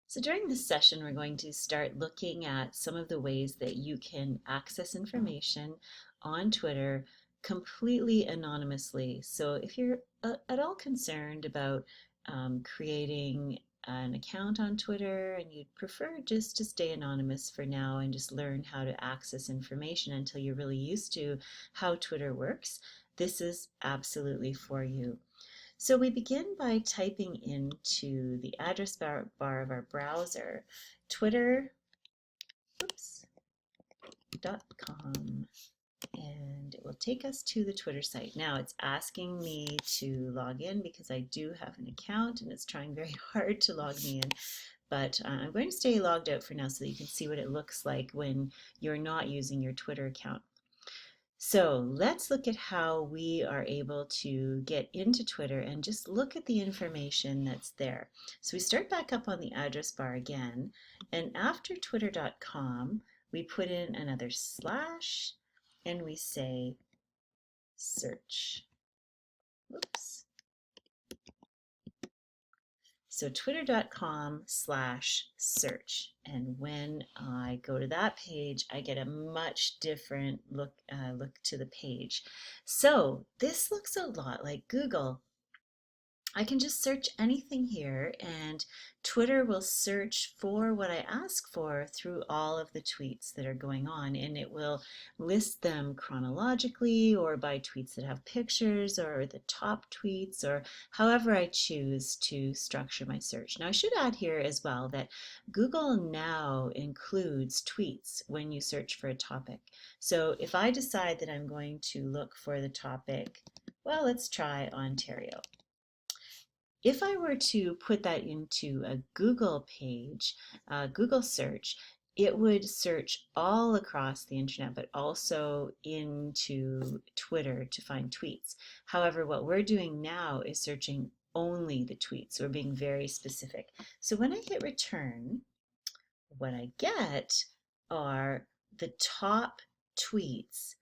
So during this session, we're going to start looking at some of the ways that you can access information on Twitter completely anonymously. So if you're at all concerned about creating an account on Twitter and you'd prefer just to stay anonymous for now and just learn how to access information until you're really used to how Twitter works, this is absolutely for you. So we begin by typing into the address bar of our browser twitter.com, and it will take us to the Twitter site. Now it's asking me to log in because I do have an account and it's trying very hard to log me in, but I'm going to stay logged out for now so that you can see what it looks like when you're not using your Twitter account. So let's look at how we are able to get into Twitter and just look at the information that's there. So we start back up on the address bar again, and after twitter.com, we put in another slash and we say search. Whoops. So twitter.com/search, and when I go to that page, I get a much different look to the page. So this looks a lot like Google. I can just search anything here and Twitter will search for what I ask for through all of the tweets that are going on, and it will list them chronologically or by tweets that have pictures or the top tweets or however I choose to structure my search. Now I should add here as well that Google now includes tweets when you search for a topic. So if I decide that I'm going to look for the topic, well, let's try Ontario. If I were to put that into a Google page, Google search, it would search all across the internet, but also into Twitter to find tweets. However, what we're doing now is searching only the tweets. We're being very specific. So when I hit return, what I get are the top tweets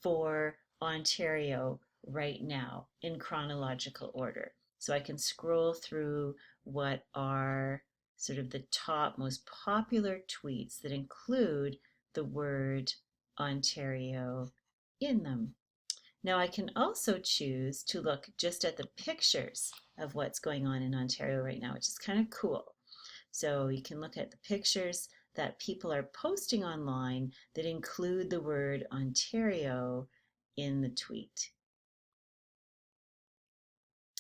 for Ontario right now in chronological order. So I can scroll through what are sort of the top most popular tweets that include the word Ontario in them. Now I can also choose to look just at the pictures of what's going on in Ontario right now, which is kind of cool. So you can look at the pictures that people are posting online that include the word Ontario in the tweet.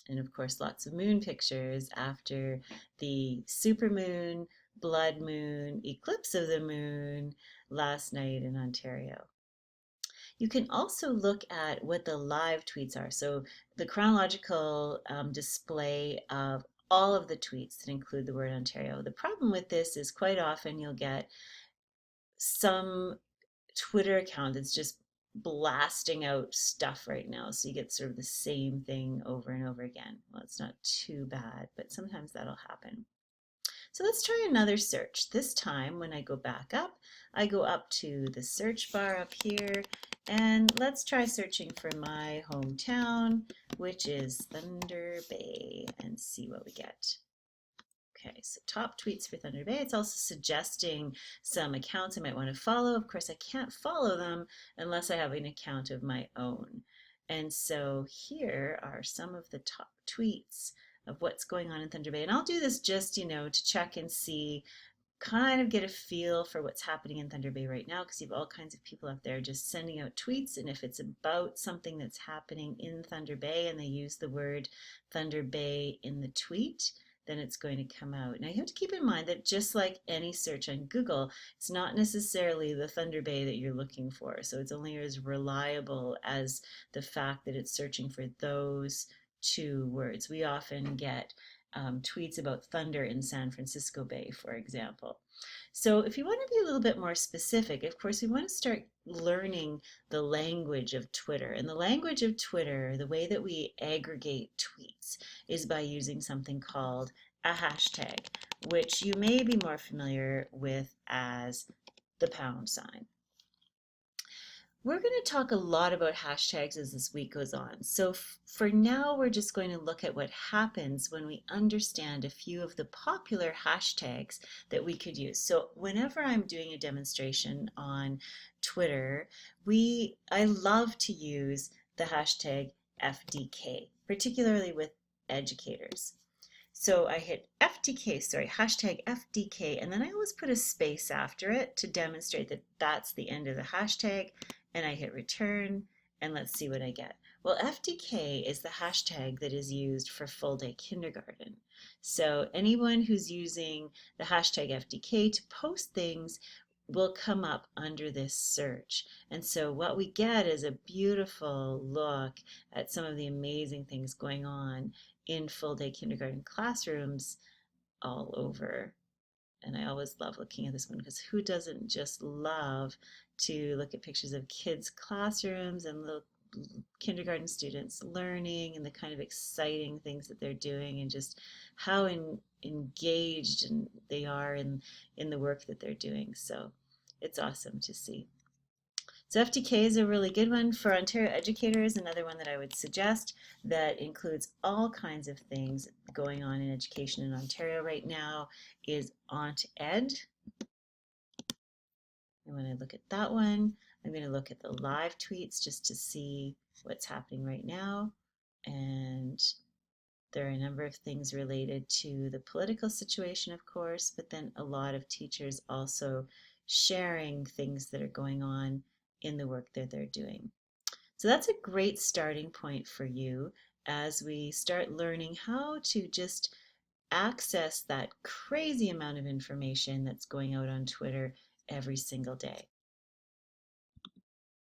And of course, lots of moon pictures after the supermoon, blood moon, eclipse of the moon last night in Ontario. You can also look at what the live tweets are. So the chronological display of all of the tweets that include the word Ontario. The problem with this is quite often you'll get some Twitter account that's just blasting out stuff right now. So you get sort of the same thing over and over again. Well, it's not too bad, but sometimes that'll happen. So let's try another search. This time when I go back up, I go up to the search bar up here, and let's try searching for my hometown, which is Thunder Bay, and see what we get. Okay, so top tweets for Thunder Bay. It's also suggesting some accounts I might want to follow. Of course, I can't follow them unless I have an account of my own. And so here are some of the top tweets of what's going on in Thunder Bay. And I'll do this just, to check and see, kind of get a feel for what's happening in Thunder Bay right now, because you have all kinds of people out there just sending out tweets. And if it's about something that's happening in Thunder Bay and they use the word Thunder Bay in the tweet, then it's going to come out. Now you have to keep in mind that just like any search on Google, it's not necessarily the Thunder Bay that you're looking for. So it's only as reliable as the fact that it's searching for those two words. We often get tweets about thunder in San Francisco Bay, for example. So if you want to be a little bit more specific, of course, we want to start learning the language of Twitter. And the language of Twitter, the way that we aggregate tweets, is by using something called a hashtag, which you may be more familiar with as the pound sign. We're going to talk a lot about hashtags as this week goes on. So for now, we're just going to look at what happens when we understand a few of the popular hashtags that we could use. So whenever I'm doing a demonstration on Twitter, I love to use the hashtag FDK, particularly with educators. So I hit FDK, sorry, hashtag FDK, and then I always put a space after it to demonstrate that that's the end of the hashtag, and I hit return, and let's see what I get. Well, FDK is the hashtag that is used for full day kindergarten. So anyone who's using the hashtag FDK to post things will come up under this search. And so what we get is a beautiful look at some of the amazing things going on in full day kindergarten classrooms all over. And I always love looking at this one because who doesn't just love to look at pictures of kids' classrooms and little kindergarten students learning and the kind of exciting things that they're doing and just how engaged and they are in the work that they're doing. So it's awesome to see. So FDK is a really good one for Ontario educators, another one that I would suggest that includes all kinds of things going on in education in Ontario right now is AuntEd. And when I look at that one, I'm going to look at the live tweets just to see what's happening right now. And there are a number of things related to the political situation, of course, but then a lot of teachers also sharing things that are going on in the work that they're doing. So that's a great starting point for you as we start learning how to just access that crazy amount of information that's going out on Twitter every single day.